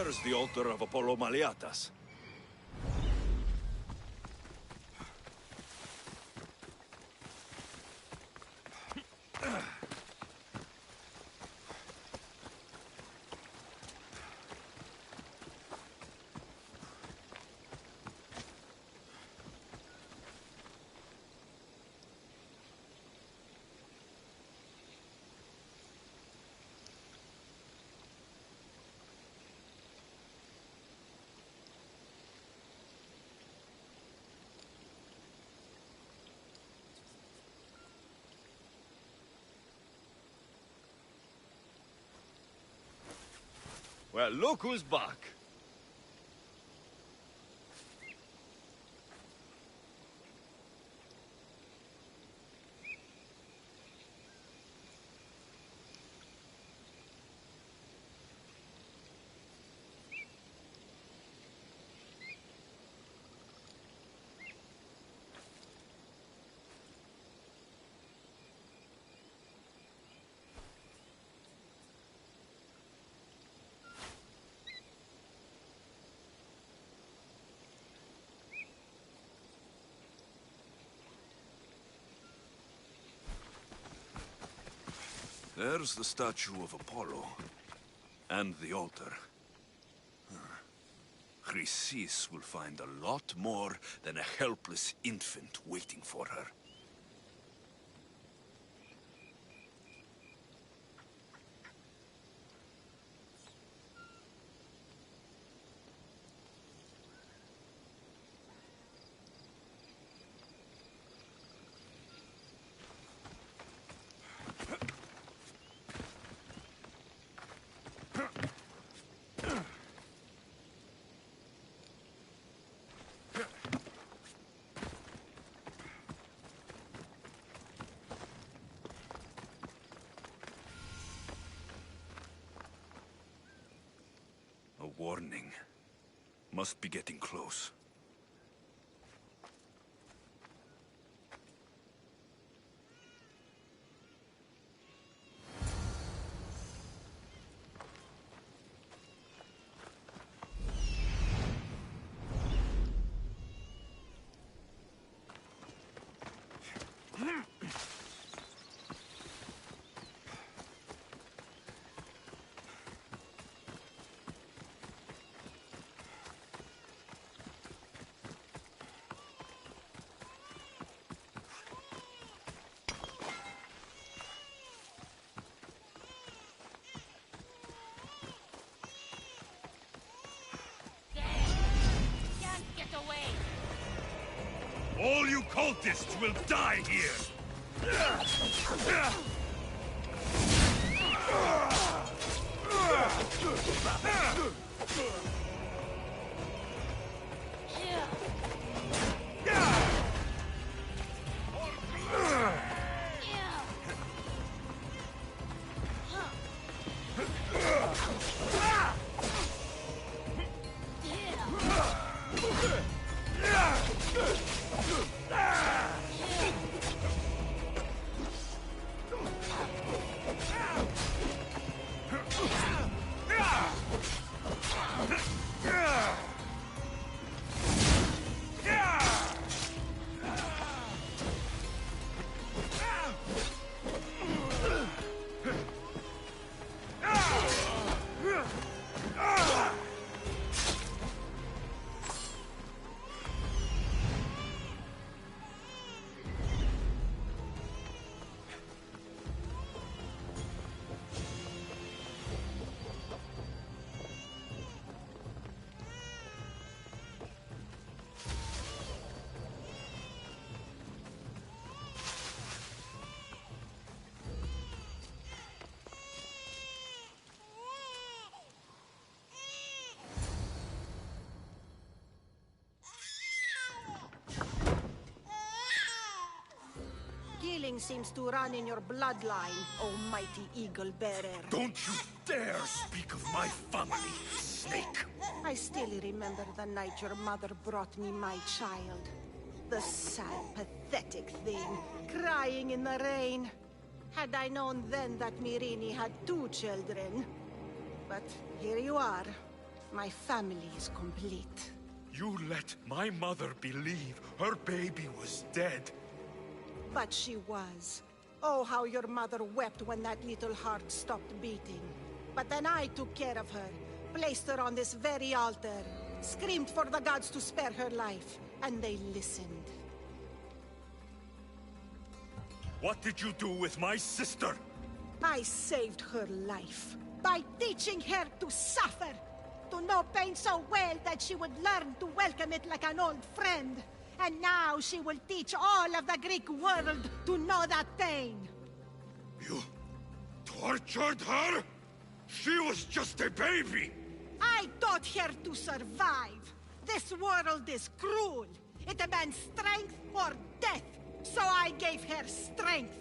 There's the altar of Apollo Maliatas. Well, look who's back. There's the statue of Apollo. And the altar. Chrysis will find a lot more than a helpless infant waiting for her. A warning. Must be getting close. All you cultists will die here! Killing seems to run in your bloodline, oh mighty eagle bearer. Don't you dare speak of my family, snake! I still remember the night your mother brought me my child. The sad, pathetic thing, crying in the rain. Had I known then that Myrini had 2 children. But here you are, My family is complete. You let my mother believe her baby was dead. But she was. Oh, how your mother wept when that little heart stopped beating. But then I took care of her, placed her on this very altar, screamed for the gods to spare her life, and they listened. What did you do with my sister? I saved her life by teaching her to suffer, to know pain so well that she would learn to welcome it like an old friend. And now she will teach all of the Greek world to know that pain. You tortured her? She was just a baby! I taught her to survive. This world is cruel. It demands strength or death. So I gave her strength.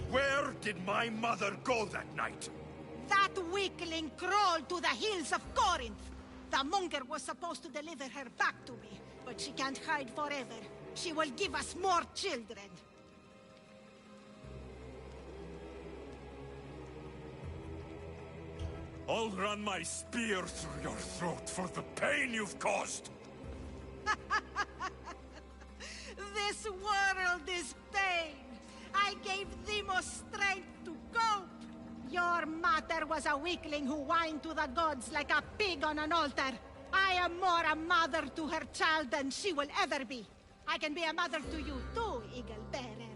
Where did my mother go that night? That weakling crawled to the hills of Corinth. The monger was supposed to deliver her back to me, but she can't hide forever. She will give us more children. I'll run my spear through your throat for the pain you've caused. This world is pain. I gave Demos strength to cope. Your mother was a weakling who whined to the gods like a pig on an altar. I am more a mother to her child than she will ever be. I can be a mother to you too, Eagle Bearer.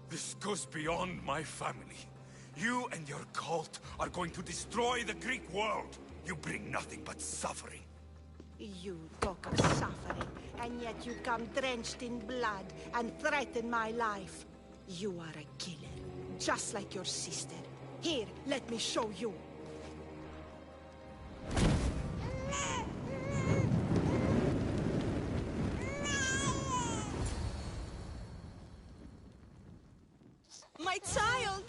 This goes beyond my family. You and your cult are going to destroy the Greek world. You bring nothing but suffering. You talk of suffering, and yet you come drenched in blood and threaten my life. You are a killer, just like your sister. Here, let me show you. My child!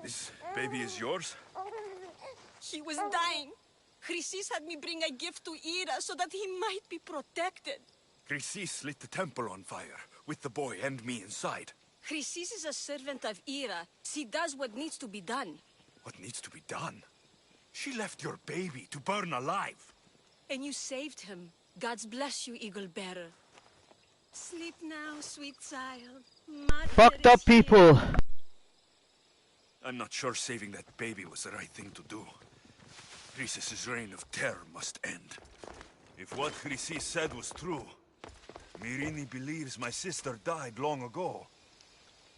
This baby is yours? He was dying. Chrysis had me bring a gift to Ira so that he might be protected. Chrysis lit the temple on fire, with the boy and me inside. Chrysis is a servant of Ira. She does what needs to be done. What needs to be done? She left your baby to burn alive. And you saved him. God's bless you, Eagle Bearer. Sleep now, sweet child. Mother Fucked up is here. people. I'm not sure saving that baby was the right thing to do. Chrysis' reign of terror must end. If what Chrysis said was true, Myrini believes my sister died long ago.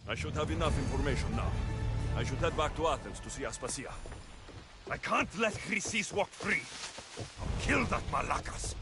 I should have enough information now. I should head back to Athens to see Aspasia. I can't let Chrysis walk free. I'll kill that Malakas.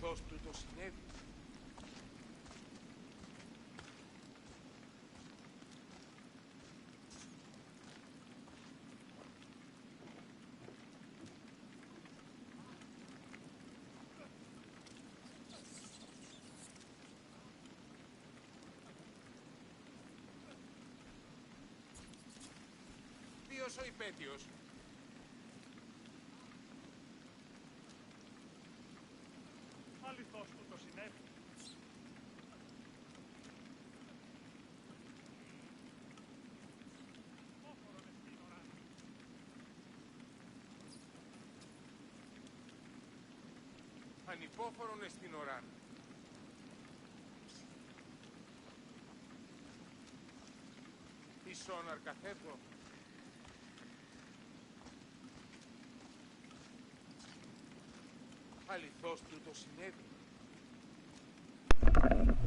Αληθώς του το συνέβη. Ποιος ο υπέτειος? Αληθώς του το συνέβη. Ανυπόφορον εστιν οράν. Ίσον αρκαθέτω. Αληθώς του το συνέβη.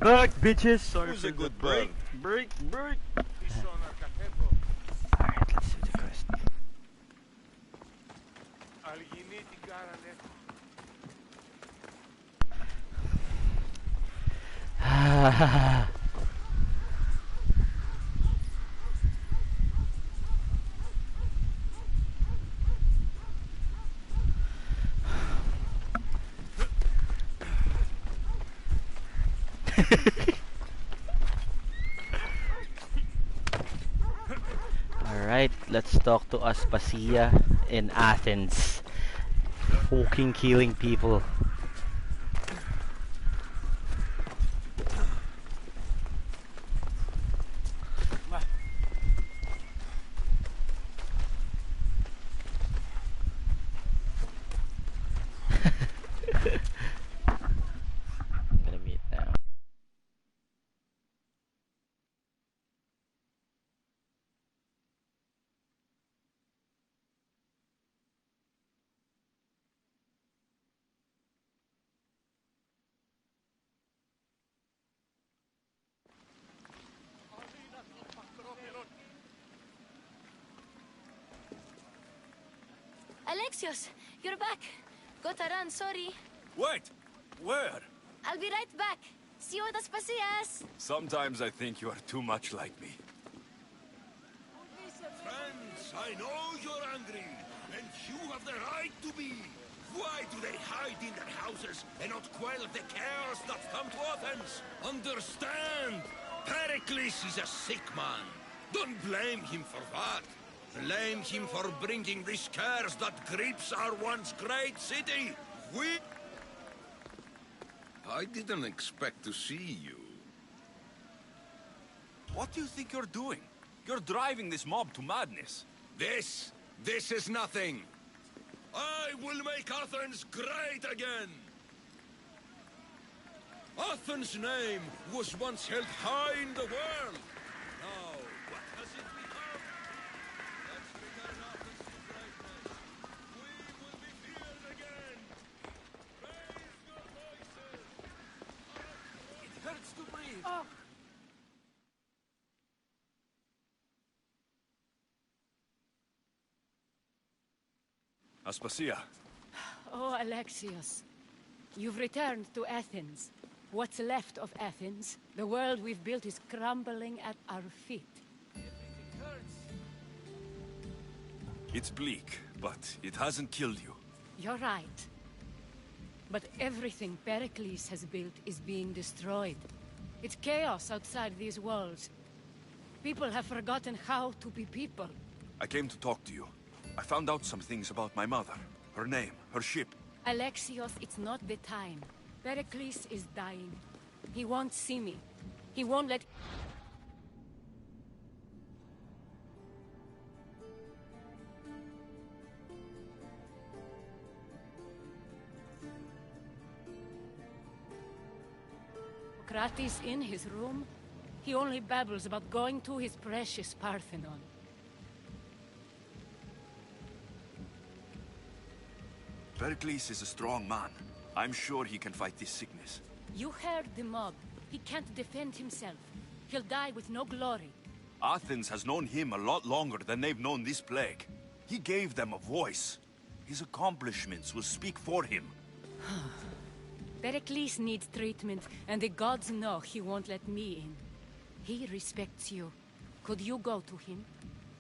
Back, bitches! Sorry Who's for a the good break. bird? Break, break! Ίσον αρκαθέτω. Alright, let's do the quest. Αλγινή την κάρανε. Alright, let's talk to Aspasia in Athens. Fucking killing people. I'm gonna mute now. Alexios, you're back. Gotta run, sorry. Wait! Where? I'll be right back. See you at Aspasias. Sometimes I think you are too much like me. Friends, I know you're angry, and you have the right to be. Why do they hide in their houses and not quell the chaos that's come to Athens? Understand! Pericles is a sick man. Don't blame him for that. Blame him for bringing this curse that grips our once great city. I didn't expect to see you. What do you think you're doing? You're driving this mob to madness. This is nothing. I will make Athens great again. Athens' name was once held high in the world. Now, what has it become? Let's return Athens to greatness. We will be feared again. Raise your voices. It hurts to breathe. Aspasia, Oh, Alexios. You've returned to Athens. What's left of Athens? The world we've built is crumbling at our feet. it's bleak, but it hasn't killed you. You're right. But everything Pericles has built is being destroyed. It's chaos outside these walls. People have forgotten how to be people. I came to talk to you. I found out some things about my mother. Her name, her ship. Alexios, it's not the time. Pericles is dying. He won't see me. He won't let... Kratis in his room? He only babbles about going to his precious Parthenon. Pericles is a strong man. I'm sure he can fight this sickness. You heard the mob. He can't defend himself. He'll die with no glory. Athens has known him a lot longer than they've known this plague. He gave them a voice. His accomplishments will speak for him. Pericles needs treatment, and the gods know he won't let me in. He respects you. Could you go to him?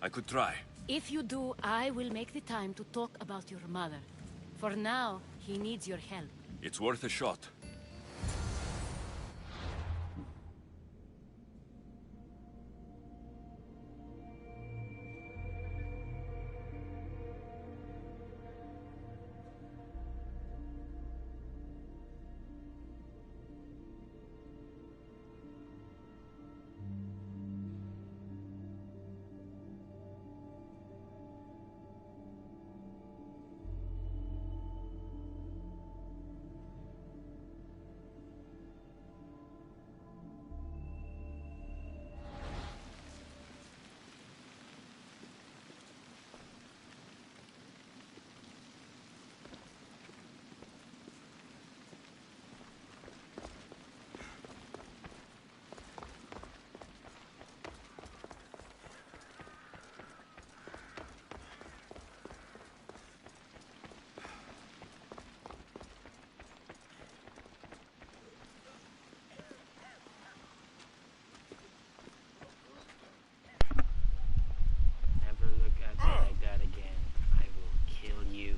I could try. If you do, I will make the time to talk about your mother. For now, he needs your help. It's worth a shot. Never look at me like that again. I will kill you.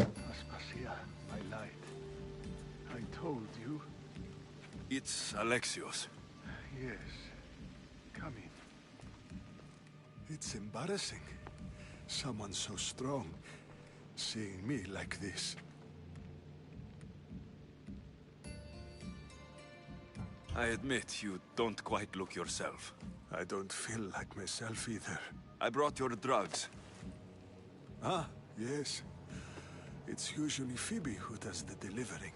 Aspasia, my light. I told you. It's Alexios. Yes. Come in. It's embarrassing. Someone so strong, seeing me like this. I admit you don't quite look yourself. I don't feel like myself either. I brought your drugs. Ah, yes. It's usually Phoebe who does the delivering.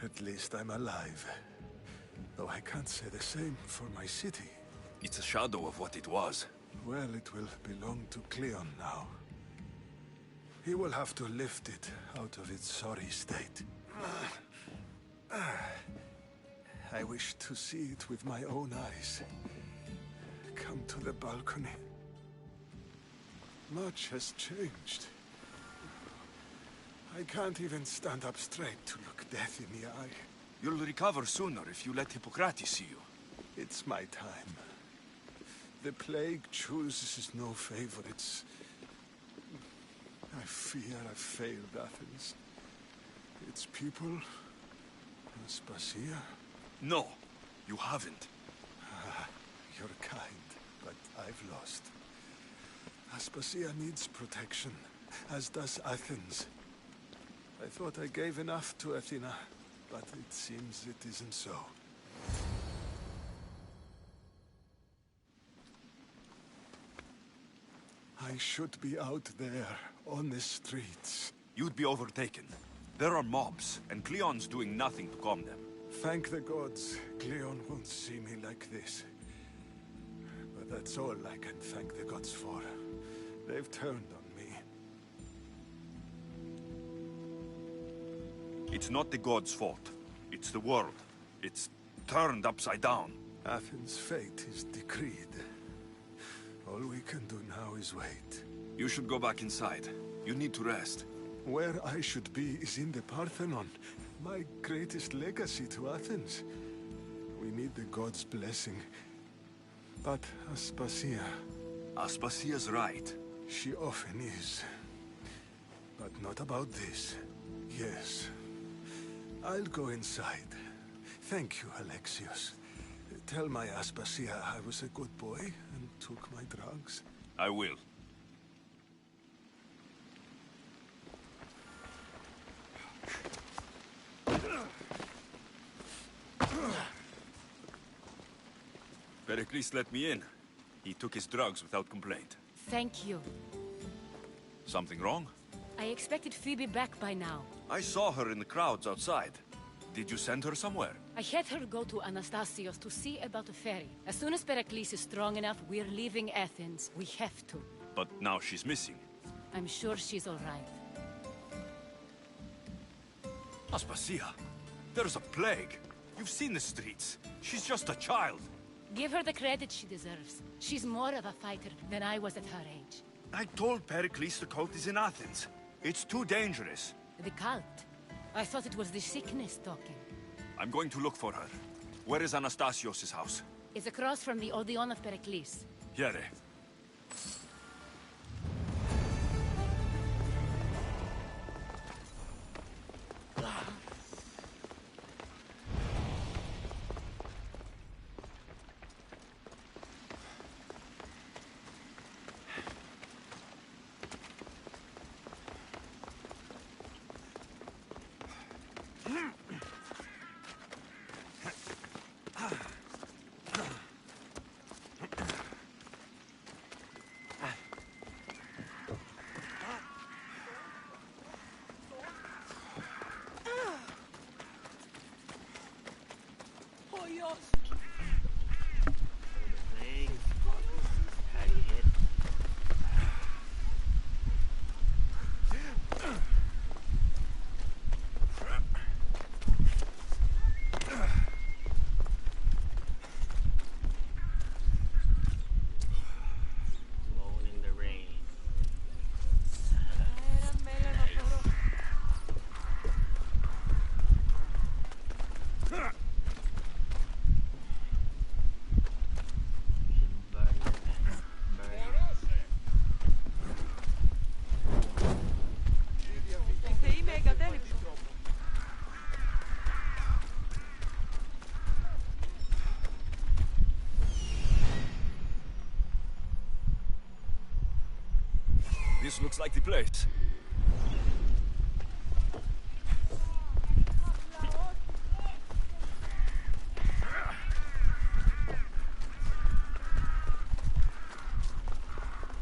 At least I'm alive. Though I can't say the same for my city. It's a shadow of what it was. Well, it will belong to Cleon now. He will have to lift it out of its sorry state. I wish to see it with my own eyes. Come to the balcony. Much has changed. I can't even stand up straight to look death in the eye. You'll recover sooner if you let Hippocrates see you. It's my time. The plague chooses no favorites. I fear I've failed Athens. Its people, Aspasia. No, you haven't. You're kind, but I've lost. Aspasia needs protection, as does Athens. I thought I gave enough to Athena, but it seems it isn't so. I should be out there, on the streets. You'd be overtaken. There are mobs, and Cleon's doing nothing to calm them. Thank the gods, Cleon won't see me like this. But that's all I can thank the gods for. They've turned on me. It's not the gods' fault. It's the world. It's turned upside down. Athens' fate is decreed. All we can do now is wait. You should go back inside. You need to rest. Where I should be is in the Parthenon, my greatest legacy to Athens. We need the gods' blessing. But Aspasia... Aspasia's right. She often is. But not about this. Yes. I'll go inside. Thank you, Alexios. Tell my Aspasia I was a good boy and took my drugs. I will. Pericles let me in. He took his drugs without complaint. Thank you. Something wrong? I expected Phoebe back by now. I saw her in the crowds outside. Did you send her somewhere? I had her go to Anastasios to see about a ferry. As soon as Pericles is strong enough, we're leaving Athens. We have to. But now she's missing. I'm sure she's all right. Aspasia, there's a plague. You've seen the streets. She's just a child. Give her the credit she deserves. She's more of a fighter than I was at her age. I told Pericles the cult is in Athens. It's too dangerous. The cult? I thought it was the sickness talking. I'm going to look for her. Where is Anastasios' house? It's across from the Odeon of Pericles. Here. This looks like the place.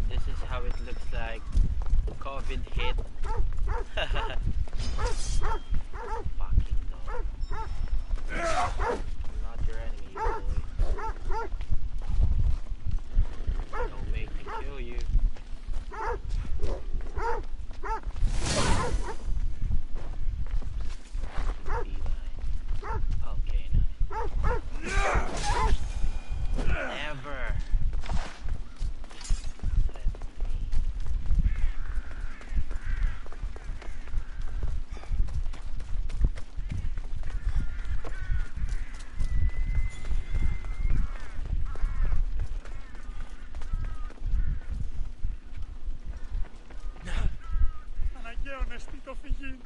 This is how it looks like. COVID hit. Fucking dog. I'm not your enemy, boy. Don't make me kill you. Okay, nice. Never. Αναγκαίο νεστή το φυγή.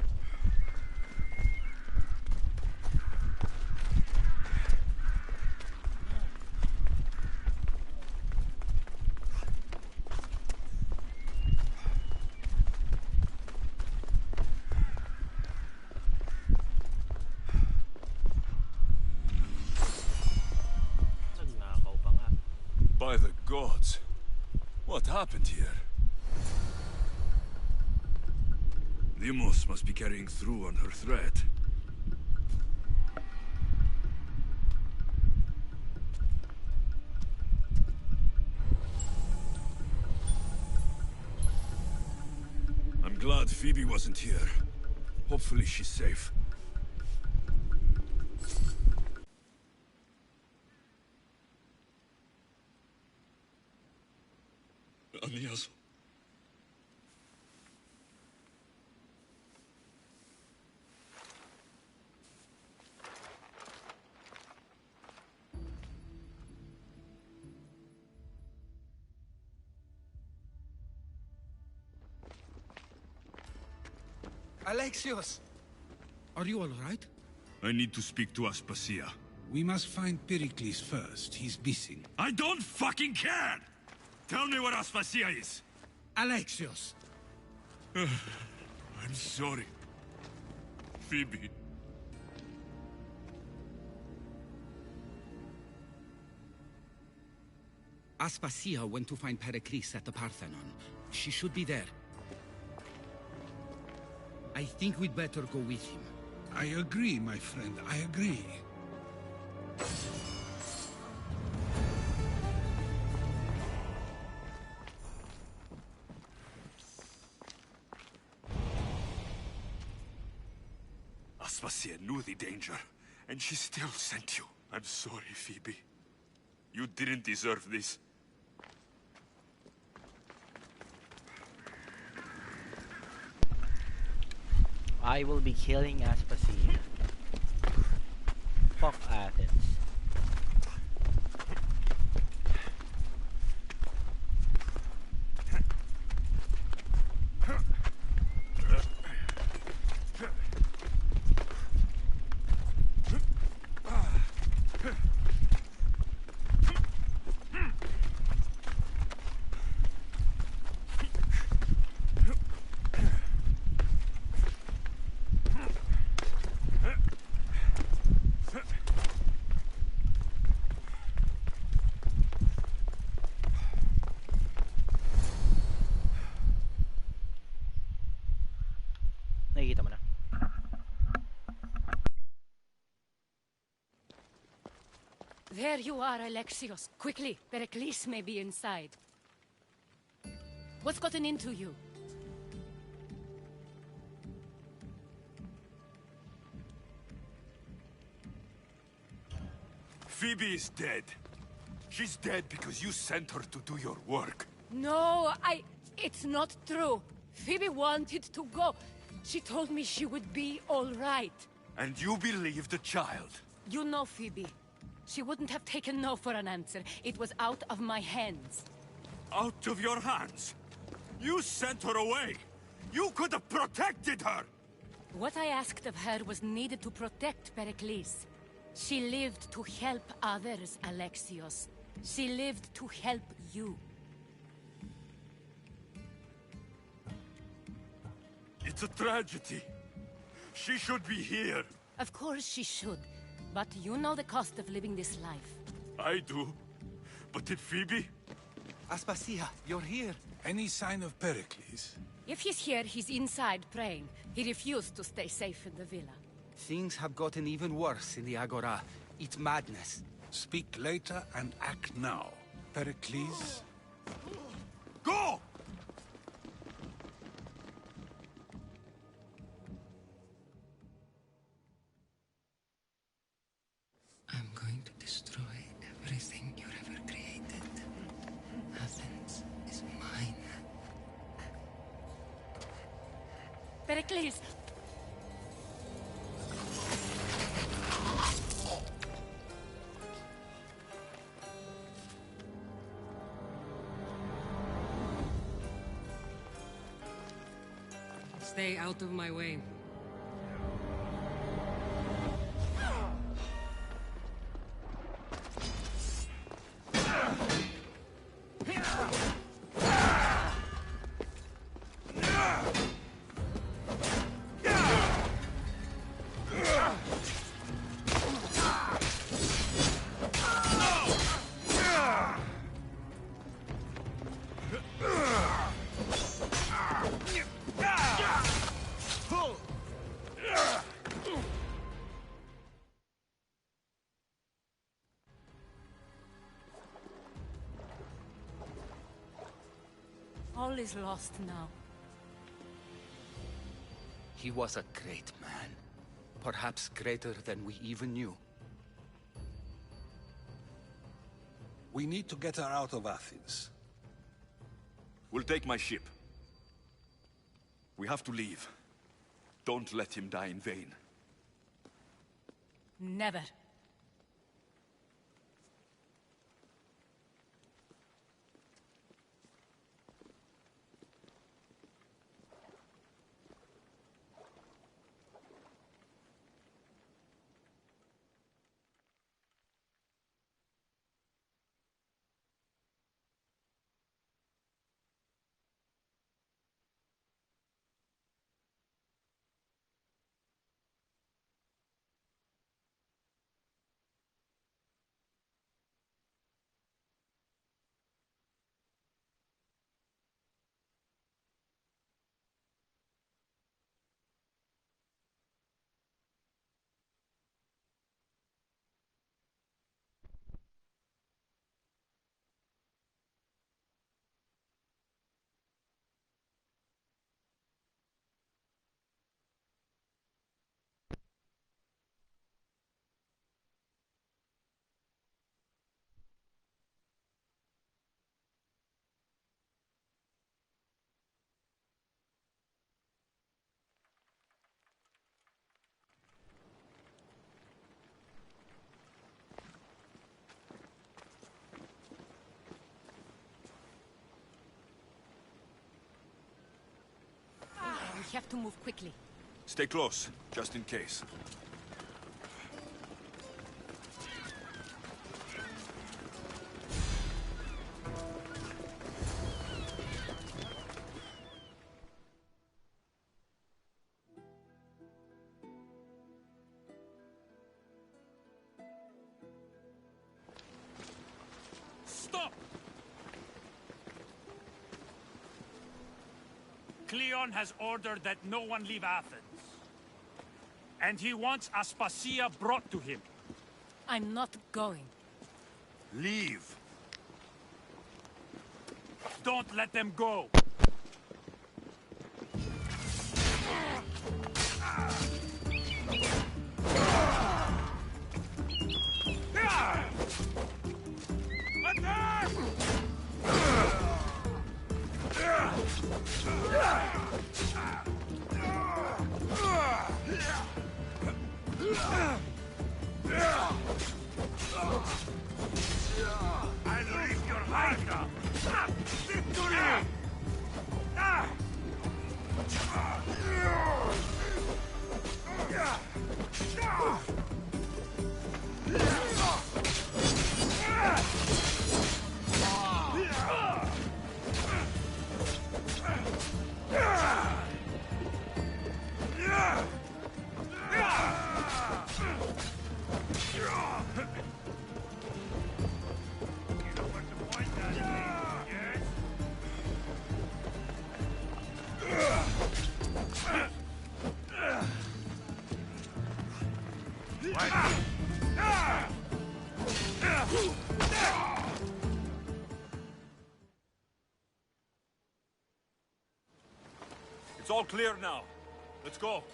By the gods. What happened here? Deimos must be carrying through on her threat. I'm glad Phoebe wasn't here. Hopefully she's safe. Aeneas. Alexios! Are you all right? I need to speak to Aspasia. We must find Pericles first. He's missing. I don't fucking care! Tell me where Aspasia is! Alexios! I'm sorry. Phoebe. Aspasia went to find Pericles at the Parthenon. She should be there. I think we'd better go with him. I agree, my friend. I agree. Aspasia knew the danger, and she still sent you. I'm sorry, Phoebe. You didn't deserve this. I will be killing Aspasia. Fuck Athens. Nakikita mo na. There you are, Alexios. Quickly, Pericles may be inside. What's gotten into you? Phoebe is dead. She's dead because you sent her to do your work. No, it's not true. Phoebe wanted to go. She told me she would be all right. And you believe the child? You know Phoebe. She wouldn't have taken no for an answer. It was out of my hands. Out of your hands? You sent her away! You could have protected her! What I asked of her was needed to protect Pericles. She lived to help others, Alexios. She lived to help you. It's a tragedy. She should be here. Of course she should. But you know the cost of living this life. I do. But did Phoebe? Aspasia, you're here. Any sign of Pericles? If he's here, he's inside praying. He refused to stay safe in the villa. Things have gotten even worse in the Agora. It's madness. Speak later and act now. Pericles? Go! I'm going to destroy everything you ever created. Athens is mine. Pericles! Stay out of my way. All is lost now. He was a great man. Perhaps greater than we even knew. We need to get her out of Athens. We'll take my ship. We have to leave. Don't let him die in vain. Never. have to move quickly. Stay close, just in case. Stop! Cleon has ordered that no one leave Athens. And he wants Aspasia brought to him. I'm not going. Leave! Don't let them go! Unleash your Hydra! Victory! It's all clear now. Let's go.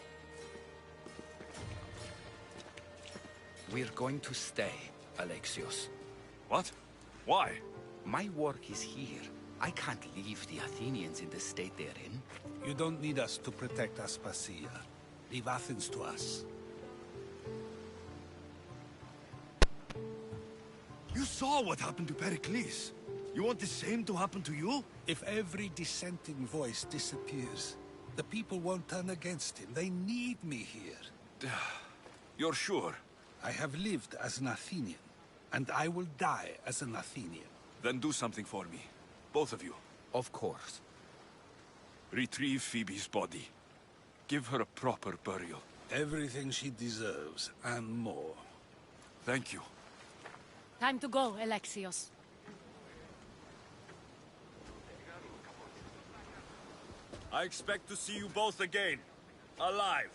We're going to stay, Alexios. What? Why? My work is here. I can't leave the Athenians in the state they're in. You don't need us to protect Aspasia. Leave Athens to us. You saw what happened to Pericles. You want the same to happen to you? If every dissenting voice disappears, the people won't turn against him. They need me here. You're sure? I have lived as an Athenian, and I will die as an Athenian. Then do something for me. Both of you. Of course. Retrieve Phoebe's body. Give her a proper burial. Everything she deserves, and more. Thank you. Time to go, Alexios. I expect to see you both again. Alive.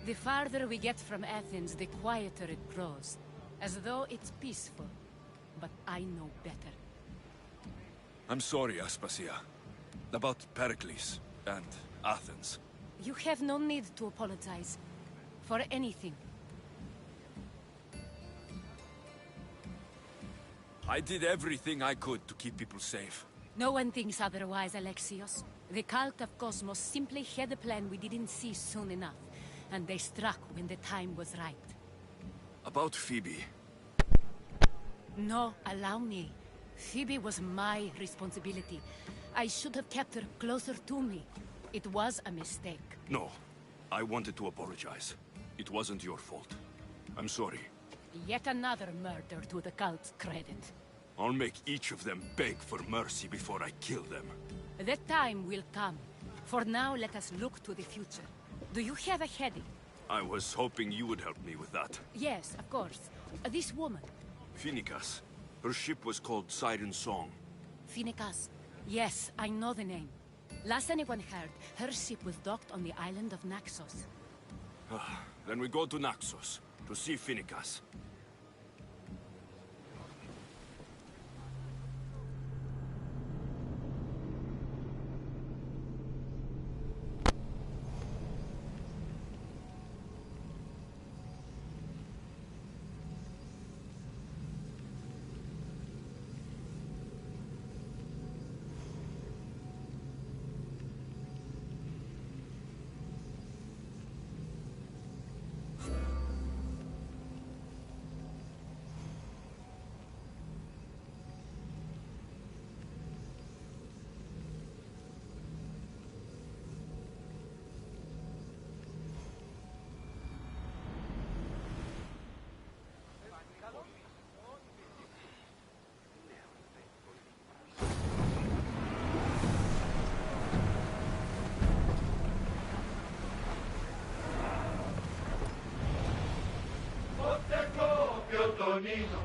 The farther we get from Athens, the quieter it grows. As though it's peaceful. But I know better. I'm sorry, Aspasia. About Pericles and Athens. You have no need to apologize. For anything. I did everything I could to keep people safe. No one thinks otherwise, Alexios. The cult of Cosmos simply had a plan we didn't see soon enough. And they struck when the time was right. About Phoebe. No, allow me. Phoebe was my responsibility. I should have kept her closer to me. It was a mistake. No. I wanted to apologize. It wasn't your fault. I'm sorry. Yet another murder to the cult's credit. I'll make each of them beg for mercy before I kill them. That time will come. For now, let us look to the future. Do you have a headache? I was hoping you would help me with that. Yes, of course. This woman. Phoenicas. Her ship was called Siren Song. Phoenicas. Yes, I know the name. Last anyone heard, her ship was docked on the island of Naxos. Then we go to Naxos, to see Phoenicas. Sonido.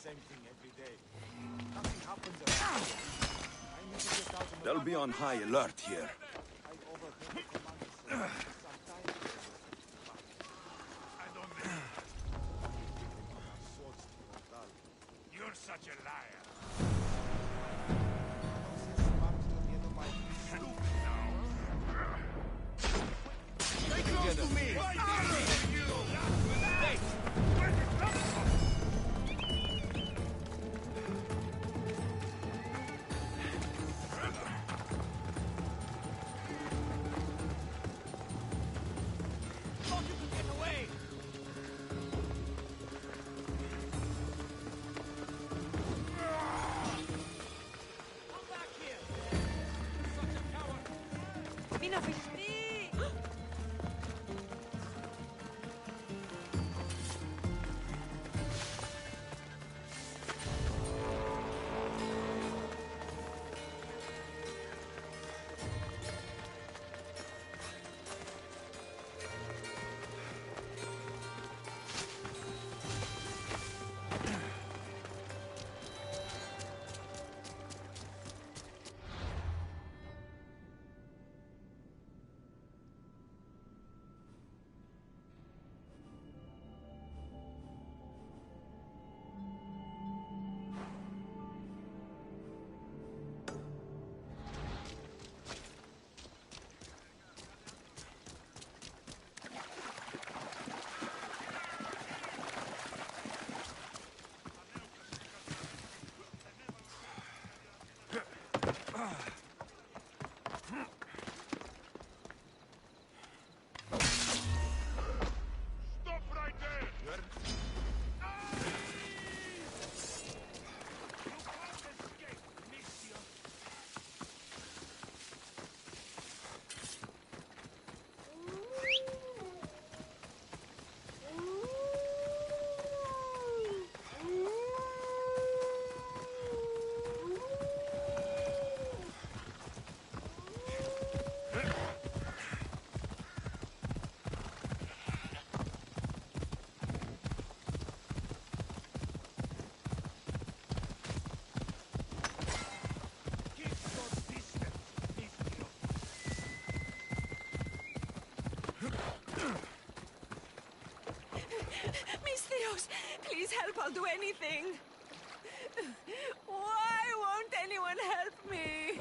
Same thing every day. Nothing happens around. I need to get out of the They'll be on high alert here. I overheard the commander say sometimes I don't know. Swords to your dull. You're such a liar. Stay close to me! Hey! Where's it coming from? Please help, I'll do anything. Why won't anyone help me?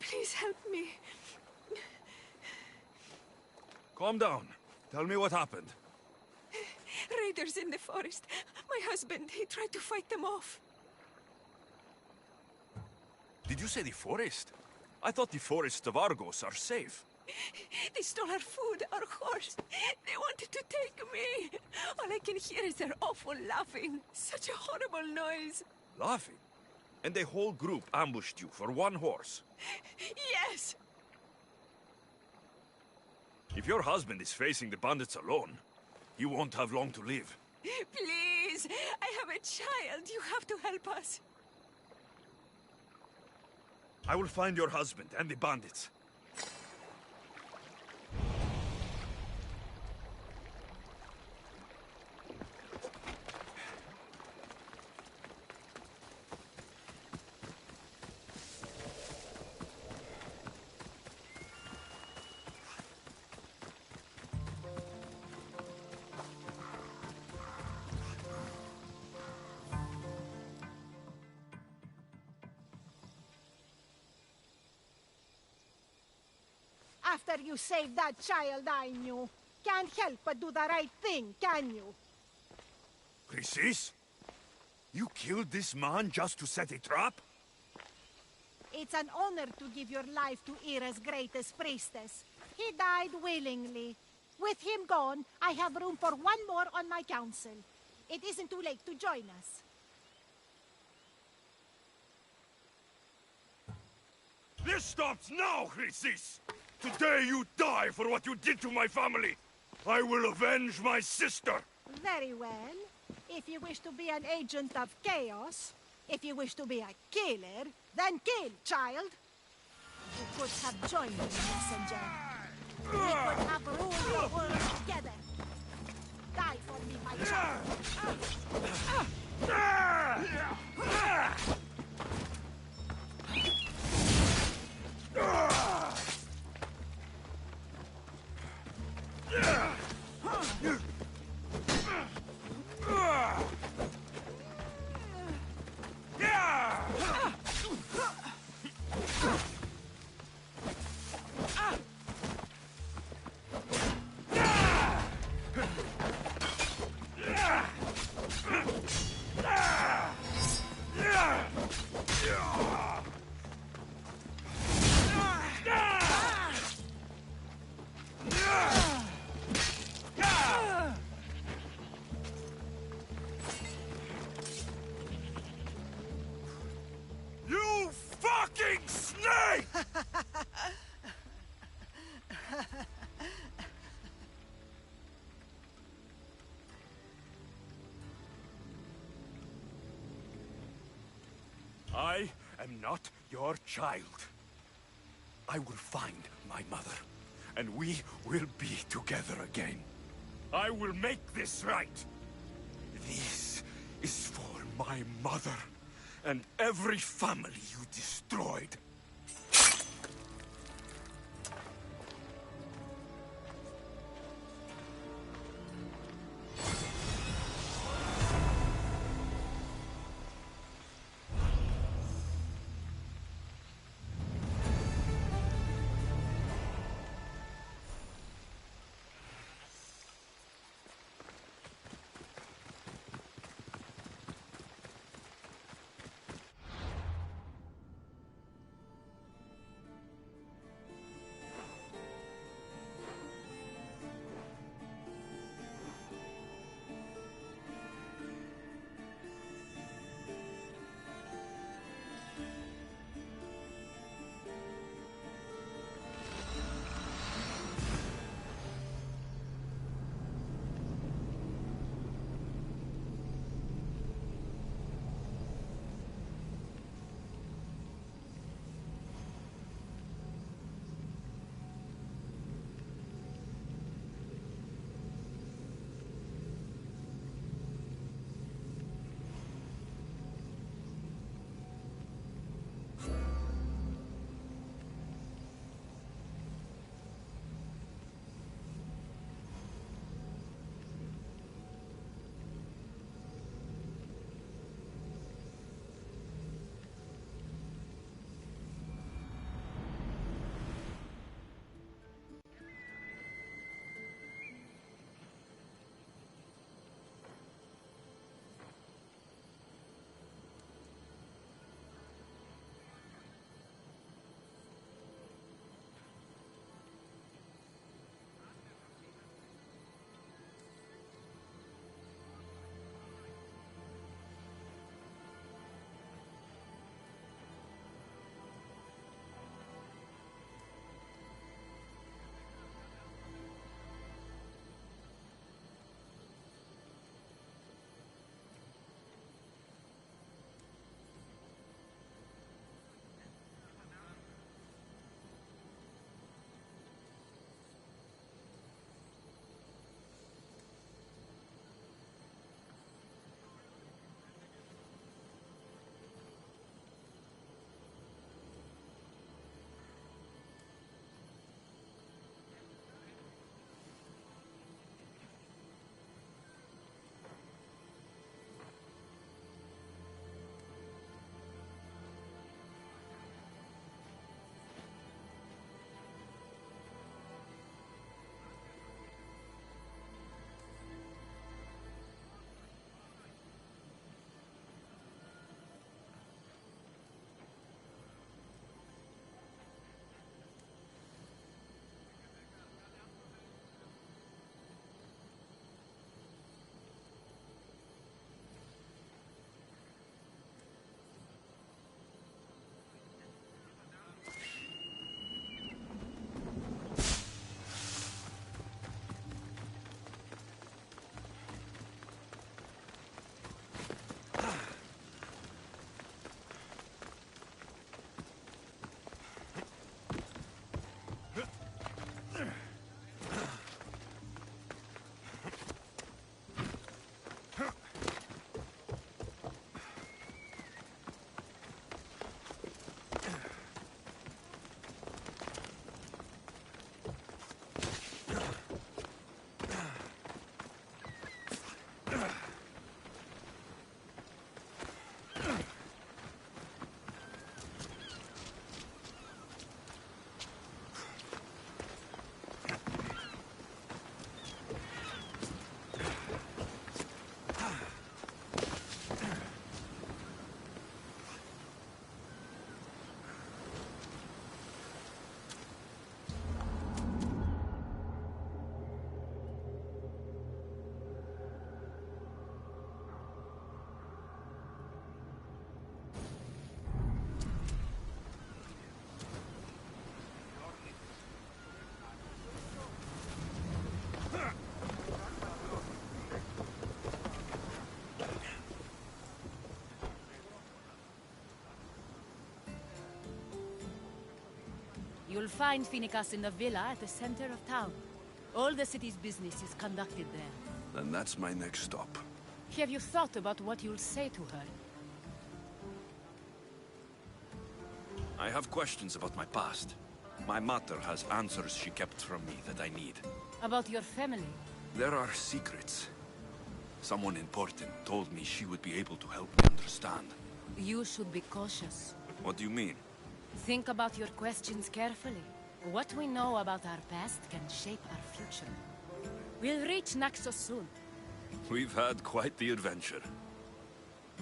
Please help me. Calm down. Tell me what happened. Raiders in the forest. My husband, he tried to fight them off. Did you say the forest? I thought the forests of Argos are safe. They stole our food, our horse. They wanted to take me. All I can hear is their awful laughing. Such a horrible noise. Laughing? And the whole group ambushed you for one horse? Yes! If your husband is facing the bandits alone, he won't have long to live. Please! I have a child. You have to help us. I will find your husband and the bandits. After you saved that child I knew, can't help but do the right thing, can you? Chrysis? You killed this man just to set a trap? It's an honor to give your life to Era's greatest priestess. He died willingly. With him gone, I have room for one more on my council. It isn't too late to join us. This stops now, Chrysis! Today you die for what you did to my family! I will avenge my sister! Very well. If you wish to be an agent of chaos, if you wish to be a killer, then kill, child! You could have joined me, messenger. We could have ruled the world together. Die for me, my child! You fucking snake! I am not your child. I will find my mother, and we will be together again. I will make this right. This is for my mother and every family you destroyed. You'll find Phoenicas in the villa at the center of town. All the city's business is conducted there. Then that's my next stop. Have you thought about what you'll say to her? I have questions about my past. My mother has answers she kept from me that I need. About your family? There are secrets. Someone important told me she would be able to help me understand. You should be cautious. What do you mean? Think about your questions carefully. What we know about our past can shape our future. We'll reach Naxos soon. We've had quite the adventure.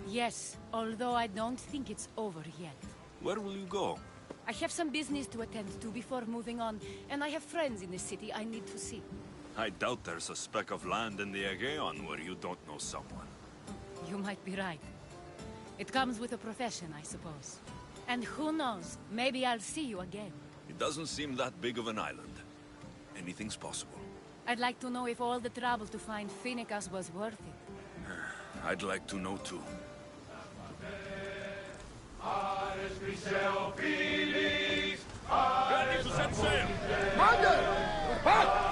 Yes, although I don't think it's over yet. Where will you go? I have some business to attend to before moving on, and I have friends in the city I need to see. I doubt there's a speck of land in the Aegean where you don't know someone. You might be right. It comes with a profession, I suppose. And who knows, maybe I'll see you again. It doesn't seem that big of an island. Anything's possible. I'd like to know if all the trouble to find Phoenicas was worth it. I'd like to know too. Ready to set sail! Commander! Back!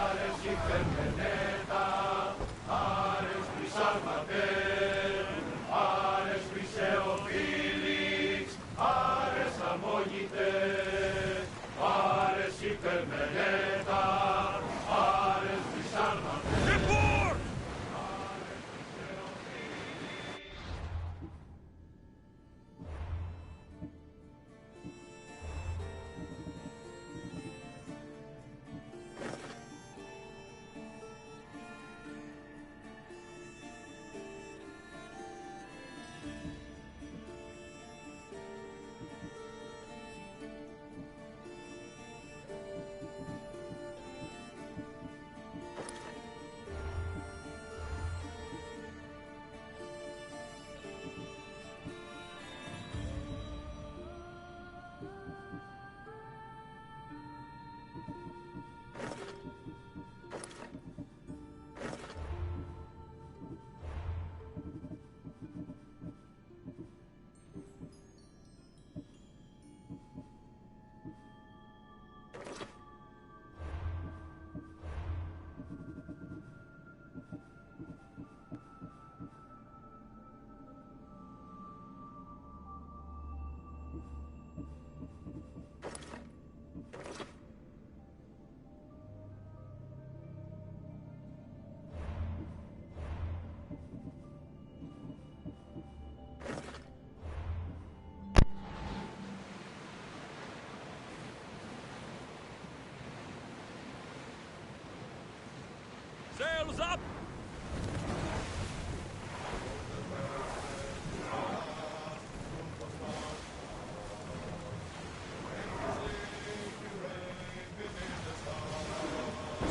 Sails up!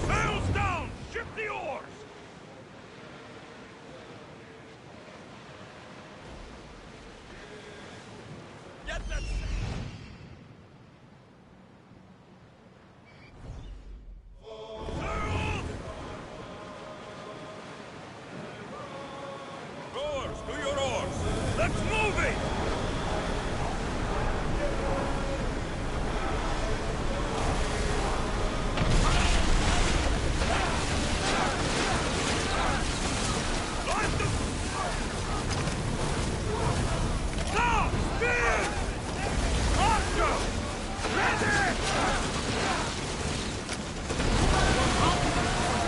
Sails down! Ship the oars! Get that... To your oars! Let's move it! Now! Spear! Archer! Ready!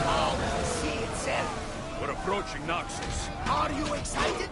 Oh, see itself! We're approaching Naxos. Are you excited?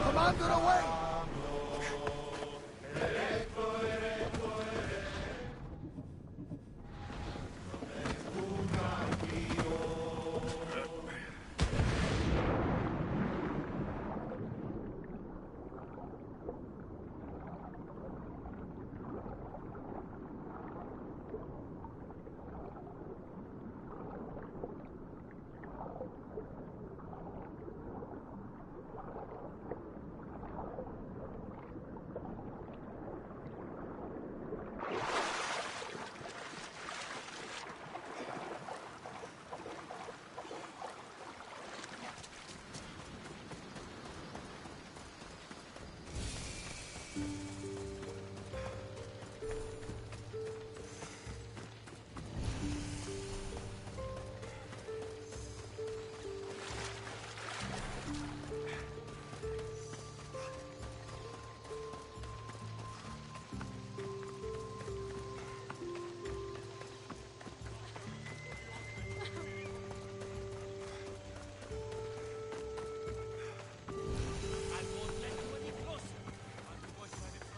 Commander, away!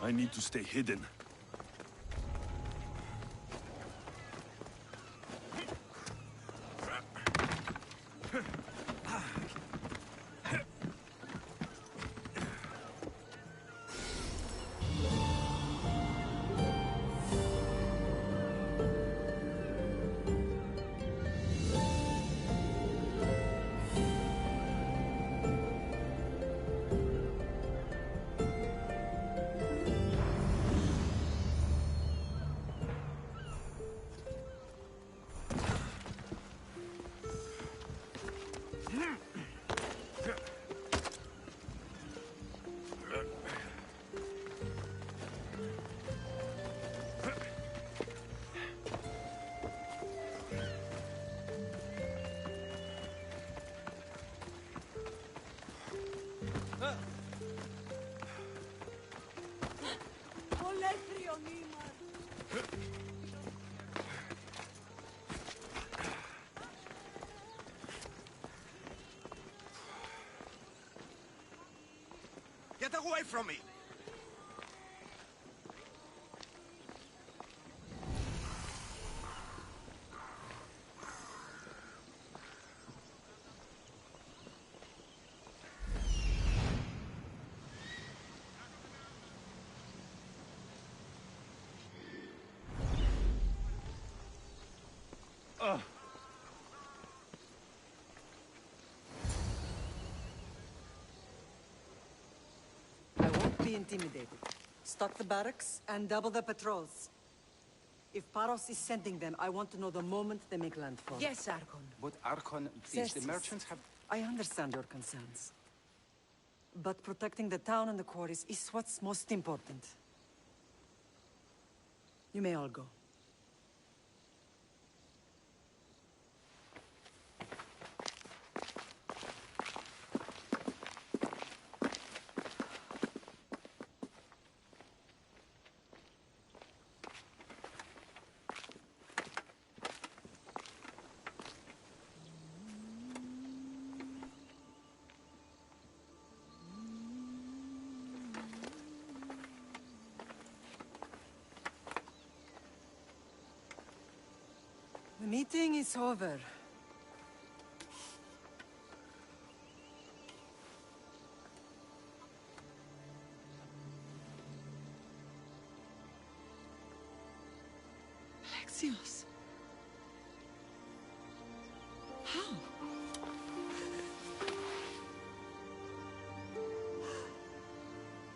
I need to stay hidden. Get away from me! Be intimidated. Stock the barracks and double the patrols. If Paros is sending them, I want to know the moment they make landfall. Yes, Archon. But Archon, please, the merchants have... I understand your concerns. But protecting the town and the quarries is what's most important. You may all go. The meeting is over. Alexios. How?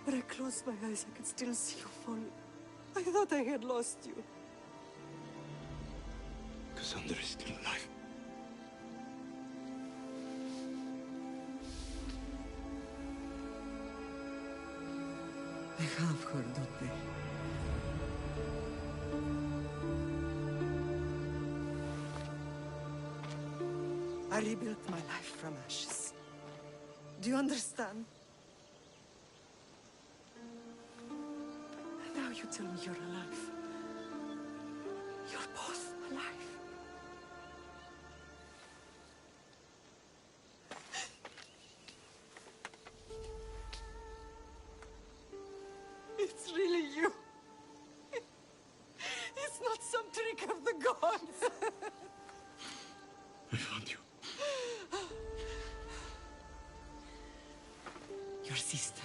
When I closed my eyes, I could still see you fall. I thought I had lost you. Cassandra is still alive. They have her, don't they? I rebuilt my life from ashes. Do you understand? Now you tell me you're alive. You're both alive. Your sister.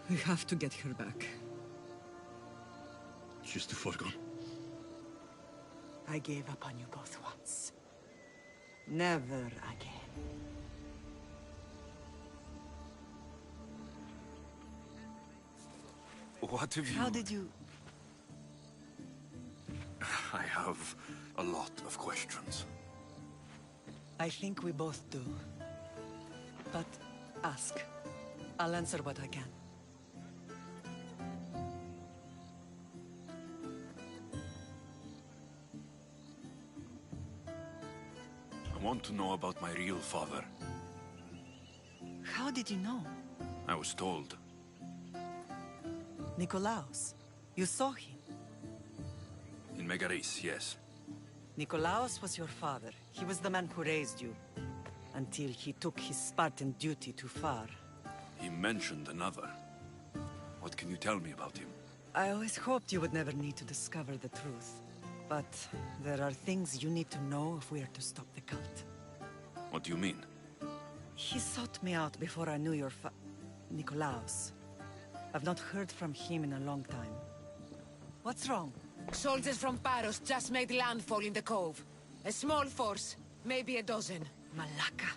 We have to get her back. She's too far gone. I gave up on you both once. Never again. What have you... How did you... I have a lot of questions. I think we both do. But ask. I'll answer what I can. I want to know about my real father. How did you know? I was told. Nikolaos. You saw him. In Megaris, yes. Nikolaos was your father. He was the man who raised you. Until he took his Spartan duty too far. He mentioned another. What can you tell me about him? I always hoped you would never need to discover the truth. But there are things you need to know if we are to stop the cult. What do you mean? He sought me out before I knew your Nikolaos. I've not heard from him in a long time. What's wrong? Soldiers from Paros just made landfall in the cove. A small force, maybe a dozen. Malaka.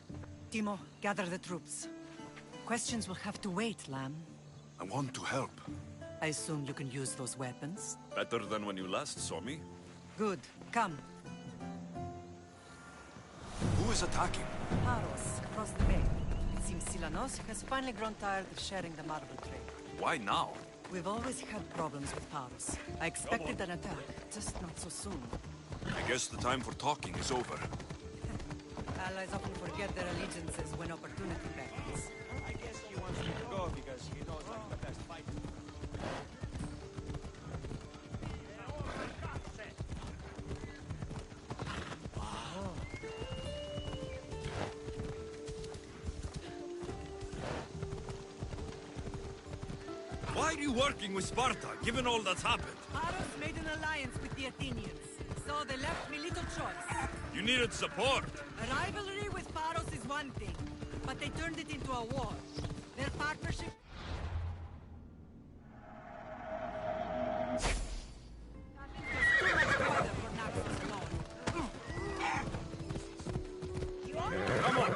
Timo, gather the troops. Questions will have to wait, Lamb. I want to help. I assume you can use those weapons? Better than when you last saw me. Good. Come. Who is attacking? Paros, across the bay. It seems Silanos has finally grown tired of sharing the marble trade. Why now? We've always had problems with Paros. I expected an attack, just not so soon. I guess the time for talking is over. Allies often forget their allegiances when opportunity beckons. I guess he wants me to go because he knows I'm the best fighter. Why are you working with Sparta, given all that's happened? Paros made an alliance with the Athenians, so they left me little choice. You needed support. A rivalry with Paros is one thing, but they turned it into a war. Their partnership... Come on.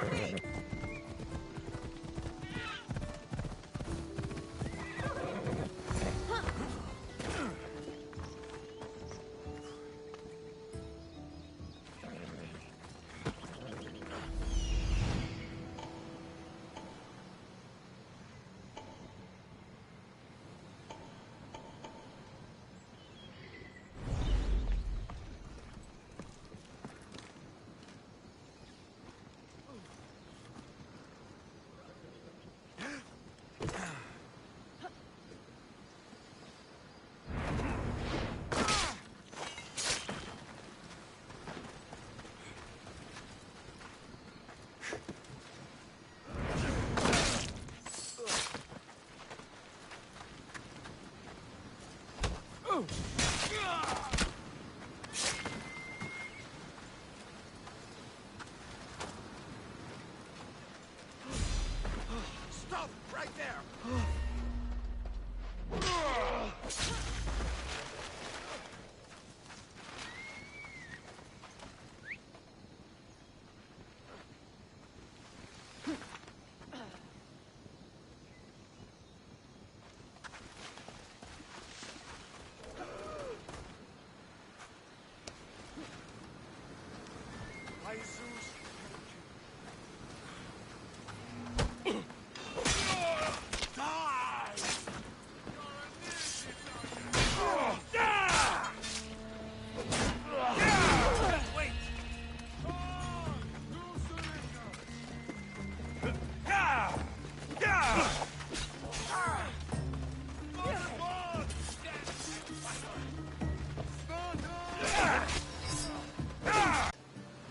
Stop right there!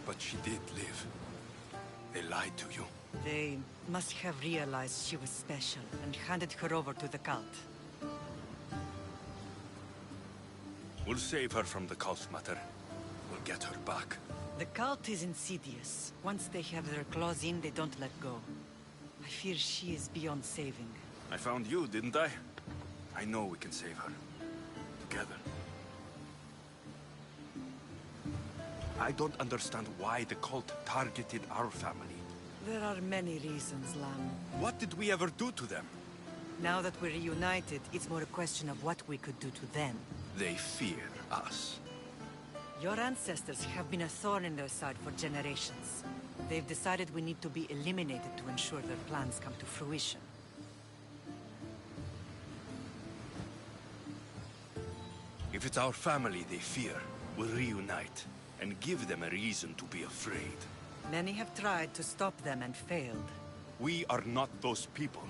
But she did live. They lied to you. They must have realized she was special and handed her over to the cult. We'll save her from the cult matter. We'll get her back. The cult is insidious. Once they have their claws in, they don't let go. I fear she is beyond saving. I found you, didn't I? I know we can save her. Together. I don't understand why the cult targeted our family. There are many reasons, Lamb. What did we ever do to them? Now that we're reunited, it's more a question of what we could do to them. They fear us. Your ancestors have been a thorn in their side for generations. They've decided we need to be eliminated to ensure their plans come to fruition. If it's our family they fear, we'll reunite and give them a reason to be afraid. Many have tried to stop them and failed. We are not those people.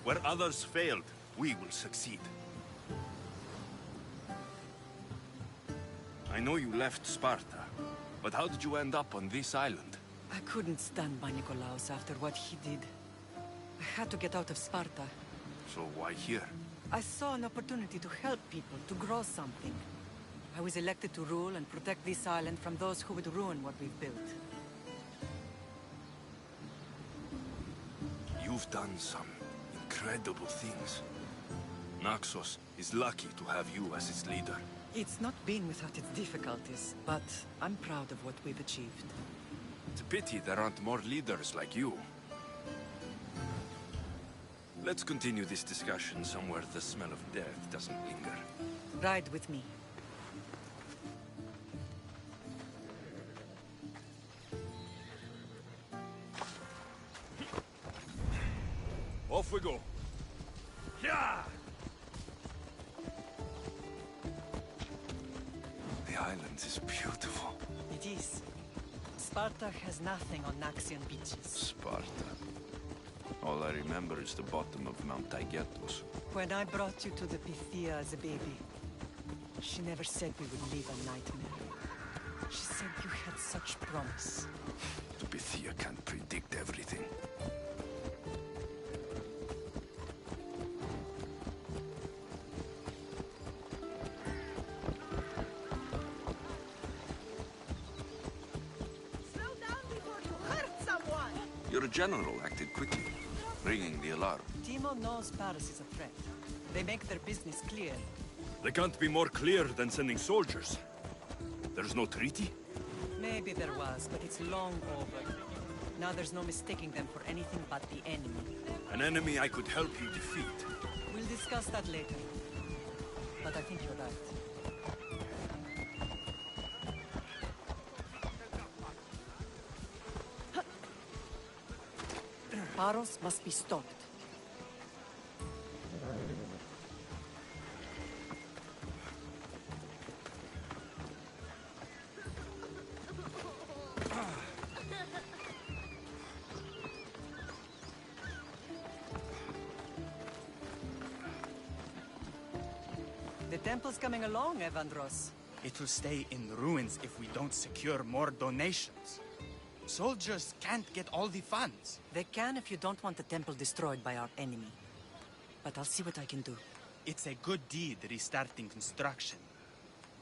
Where others failed, we will succeed. I know you left Sparta, but how did you end up on this island? I couldn't stand by Nikolaos after what he did. I had to get out of Sparta. So why here? I saw an opportunity to help people, to grow something. I was elected to rule and protect this island from those who would ruin what we've built. You've done some incredible things. Naxos is lucky to have you as its leader. It's not been without its difficulties, but I'm proud of what we've achieved. It's a pity there aren't more leaders like you. Let's continue this discussion somewhere the smell of death doesn't linger. Ride with me. Off we go. Yeah! The island is beautiful. It is. Sparta has nothing on Naxian beaches. Sparta. All I remember is the bottom of Mount Taygetos. When I brought you to the Pythia as a baby, she never said we would live a nightmare. She said you had such promise. The Pythia can't predict everything. Slow down before you hurt someone! Your general acted quickly, ringing the alarm. Timo knows Paris is a threat. They make their business clear. They can't be more clear than sending soldiers. There's no treaty? Maybe there was, but it's long over. Now there's no mistaking them for anything but the enemy. An enemy I could help you defeat. We'll discuss that later. But I think you're right. Paros must be stopped. The temple's coming along, Evandros. It'll stay in ruins if we don't secure more donations. Soldiers can't get all the funds. They can if you don't want the temple destroyed by our enemy. But I'll see what I can do. It's a good deed restarting construction.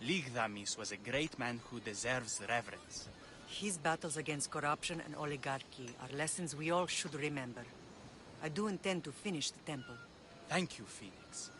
Ligdamis was a great man who deserves reverence. His battles against corruption and oligarchy are lessons we all should remember. I do intend to finish the temple. Thank you, Phoenix.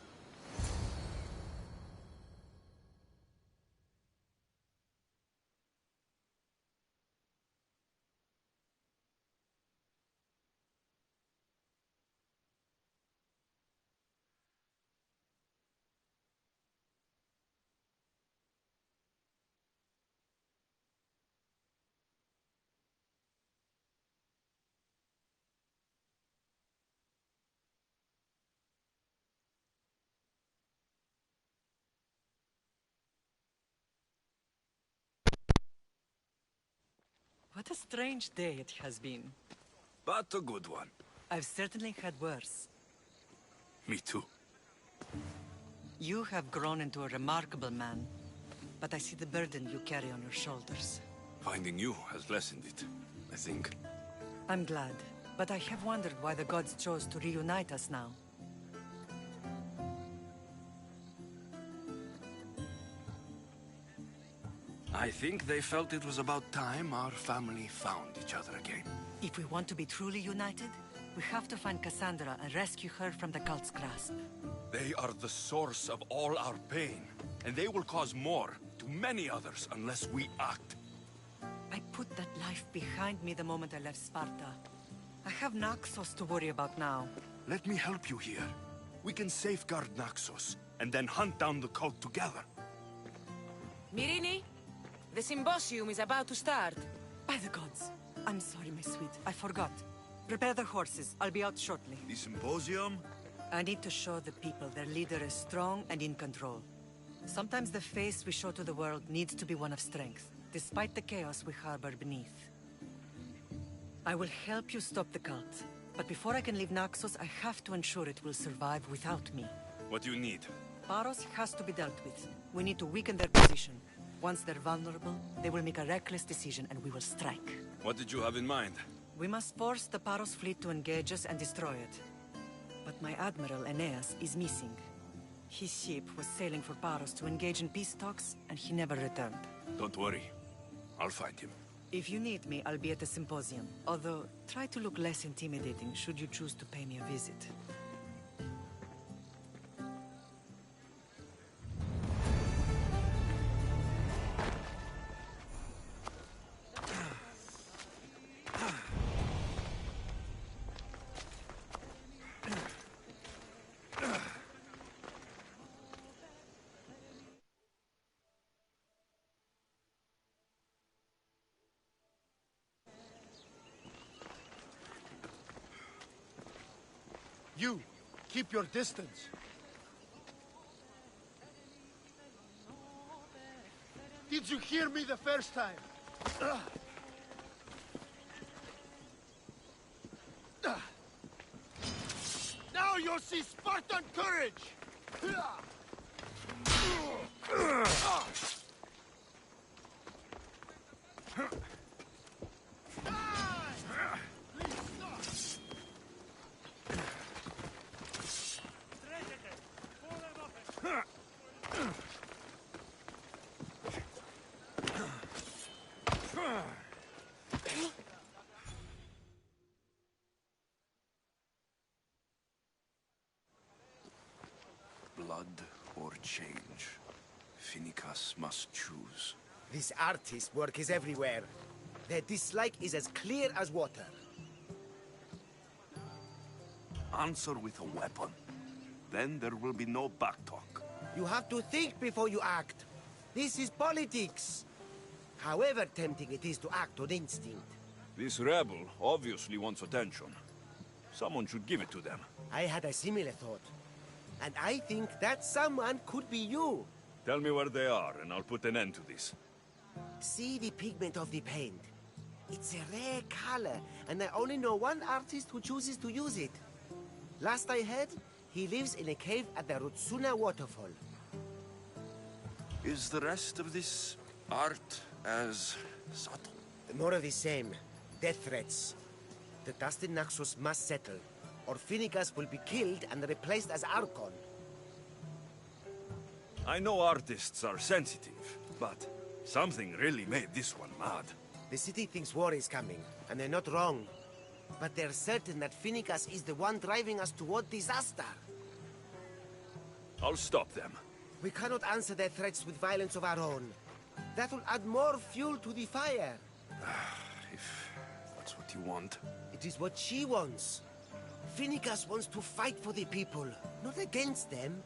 What a strange day it has been. But a good one. I've certainly had worse. Me too. You have grown into a remarkable man, but I see the burden you carry on your shoulders. Finding you has lessened it, I think. I'm glad, but I have wondered why the gods chose to reunite us now. I think they felt it was about time our family found each other again. If we want to be truly united, We have to find Cassandra and rescue her from the cult's grasp. They are the source of all our pain, and they will cause more to many others unless we act. I put that life behind me the moment I left Sparta. I have Naxos to worry about now. Let me help you here. We can safeguard Naxos, and then hunt down the cult together. Myrrine, the symposium is about to start. By the gods. I'm sorry, my sweet. I forgot. Prepare the horses. I'll be out shortly. The symposium? I need to show the people their leader is strong and in control. Sometimes the face we show to the world needs to be one of strength, despite the chaos we harbor beneath. I will help you stop the cult. But before I can leave Naxos, I have to ensure it will survive without me. What do you need? Paros has to be dealt with. We need to weaken their position. Once they're vulnerable, they will make a reckless decision and we will strike. What did you have in mind? We must force the Paros fleet to engage us and destroy it. But my admiral, Aeneas, is missing. His ship was sailing for Paros to engage in peace talks, and he never returned. Don't worry. I'll find him. If you need me, I'll be at the symposium. Although, try to look less intimidating should you choose to pay me a visit. You, keep your distance. Did you hear me the first time? Now you'll see Spartan courage! Blood or change? Finicus must choose. This artist's work is everywhere. Their dislike is as clear as water. Answer with a weapon. Then there will be no backtalk. You have to think before you act. This is politics. However tempting it is to act on instinct. This rebel obviously wants attention. Someone should give it to them. I had a similar thought. And I think that someone could be you. Tell me where they are, and I'll put an end to this. See the pigment of the paint. It's a rare color, and I only know one artist who chooses to use it. Last I heard, he lives in a cave at the Rutsuna waterfall. Is the rest of this art as subtle? More of the same. Death threats. The dust in Naxos must settle, or Finicus will be killed and replaced as Archon. I know artists are sensitive, but something really made this one mad. The city thinks war is coming, and they're not wrong. But they're certain that Finicus is the one driving us toward disaster. I'll stop them. We cannot answer their threats with violence of our own. That will add more fuel to the fire. If that's what you want. It is what she wants. Finicus wants to fight for the people, not against them.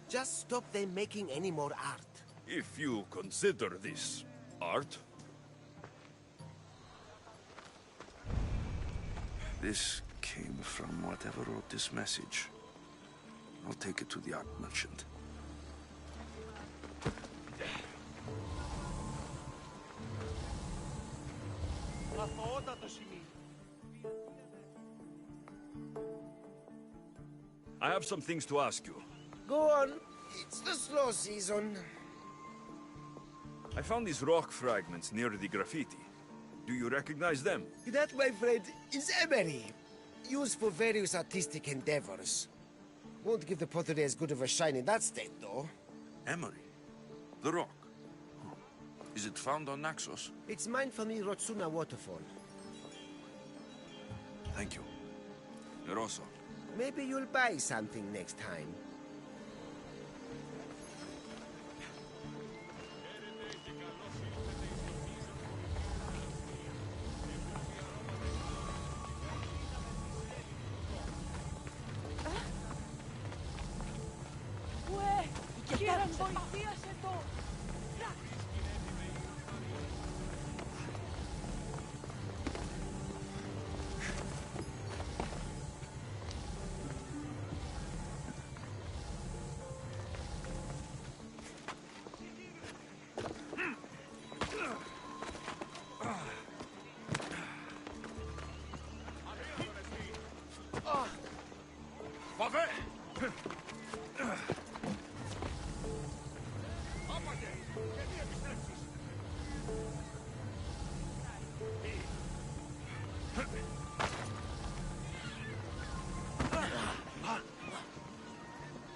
Just stop them making any more art. If you consider this art. This came from whatever wrote this message. I'll take it to the art merchant. I have some things to ask you. Go on. It's the slow season. I found these rock fragments near the graffiti. Do you recognize them? That, my friend, is emery. Used for various artistic endeavors. Won't give the pottery as good of a shine in that state, though. Emery? The rock? Is it found on Naxos? It's mined from the Rotsuna waterfall. Thank you. Rosso. Maybe you'll buy something next time. Κοίταν βοηθίασε το! Παβέ!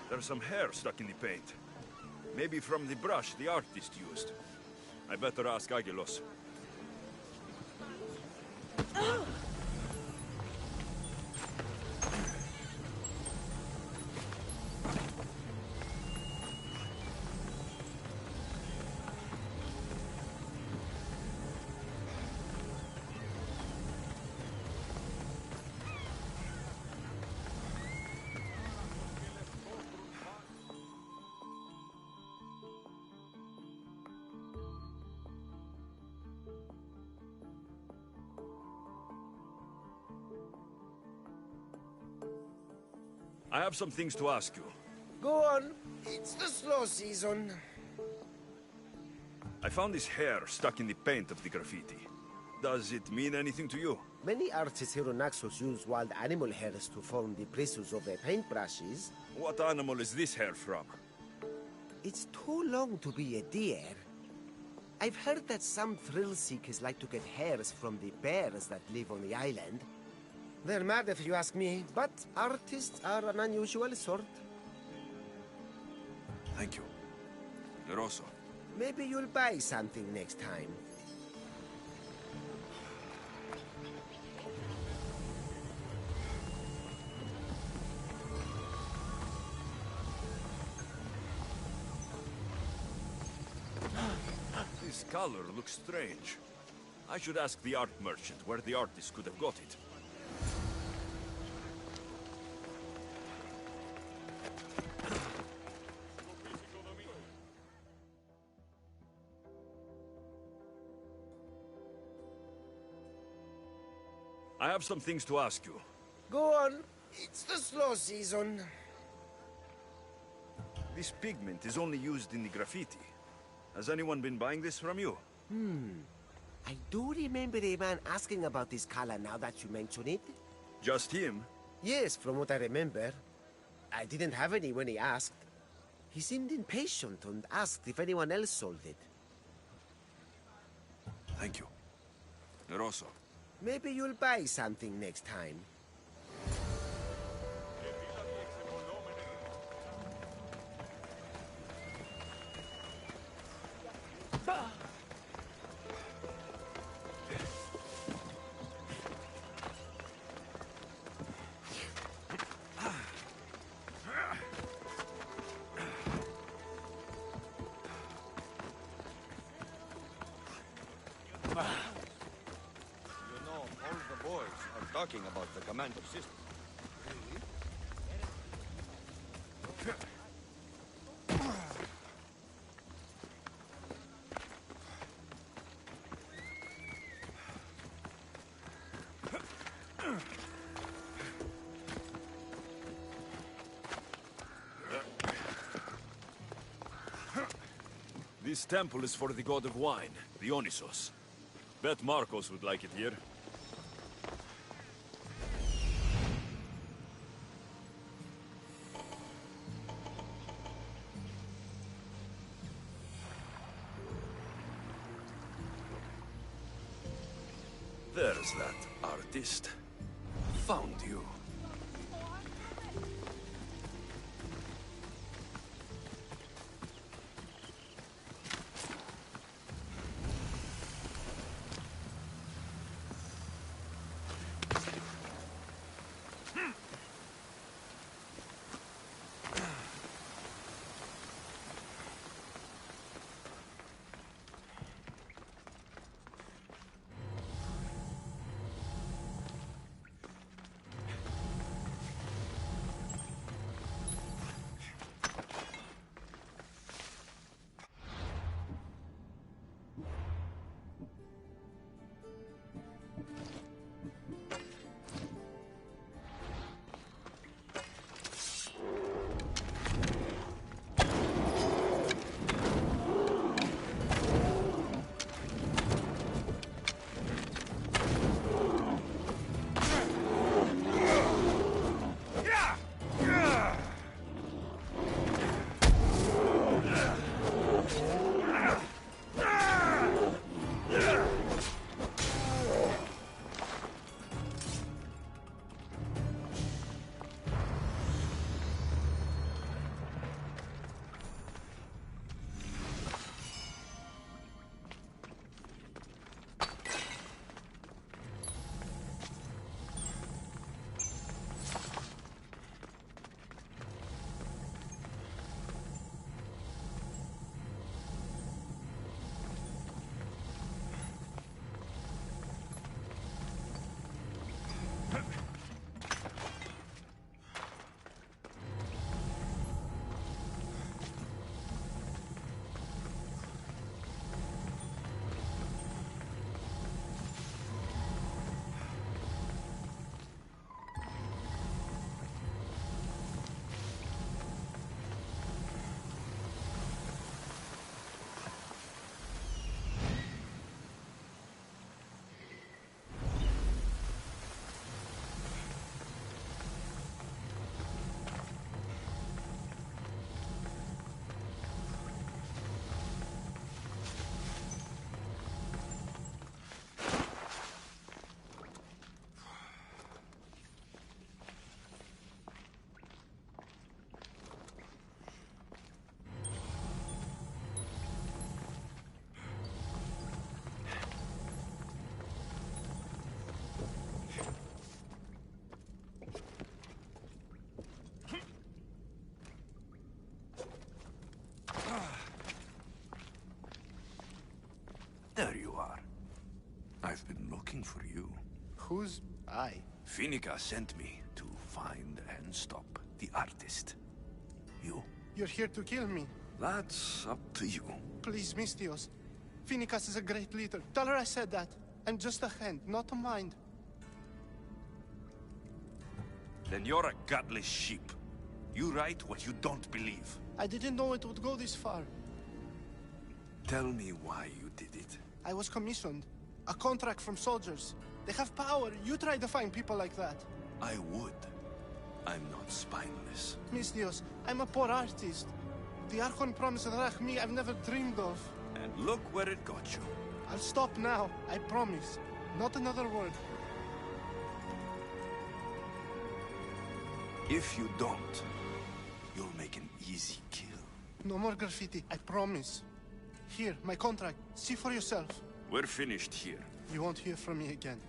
There's some hair stuck in the paint. Maybe from the brush the artist used. I better ask Agilos. I have some things to ask you. Go on. It's the slow season. I found this hair stuck in the paint of the graffiti. Does it mean anything to you? Many artists here on Naxos use wild animal hairs to form the bristles of their paintbrushes. What animal is this hair from? It's too long to be a deer. I've heard that some thrill seekers like to get hairs from the bears that live on the island. They're mad if you ask me, but artists are an unusual sort. Thank you. Rosso. Maybe you'll buy something next time. This color looks strange. I should ask the art merchant where the artist could have got it. I have some things to ask you. Go on. It's the slow season. This pigment is only used in the graffiti. Has anyone been buying this from you? I do remember a man asking about this color now that you mention it. Just him? Yes, from what I remember. I didn't have any when he asked. He seemed impatient and asked if anyone else sold it. Thank you. Rosso. Maybe you'll buy something next time. Talking about the commander system. This temple is for the god of wine, Dionysos. Bet Marcos would like it here. There's that artist. Found you. for you. Who's I? Finica sent me to find and stop the artist. You? You're here to kill me. That's up to you. Please, Mistios. Finicas is a great leader. Tell her I said that. I'm just a hand, not a mind. Then you're a godless sheep. You write what you don't believe. I didn't know it would go this far. Tell me why you did it. I was commissioned. A contract from soldiers. They have power. You try to find people like that. I would. I'm not spineless. Mistios, I'm a poor artist. The Archon promised Rach me I've never dreamed of. And look where it got you. I'll stop now, I promise. Not another word. If you don't, you'll make an easy kill. No more graffiti, I promise. Here, my contract. See for yourself. We're finished here. You won't hear from me again.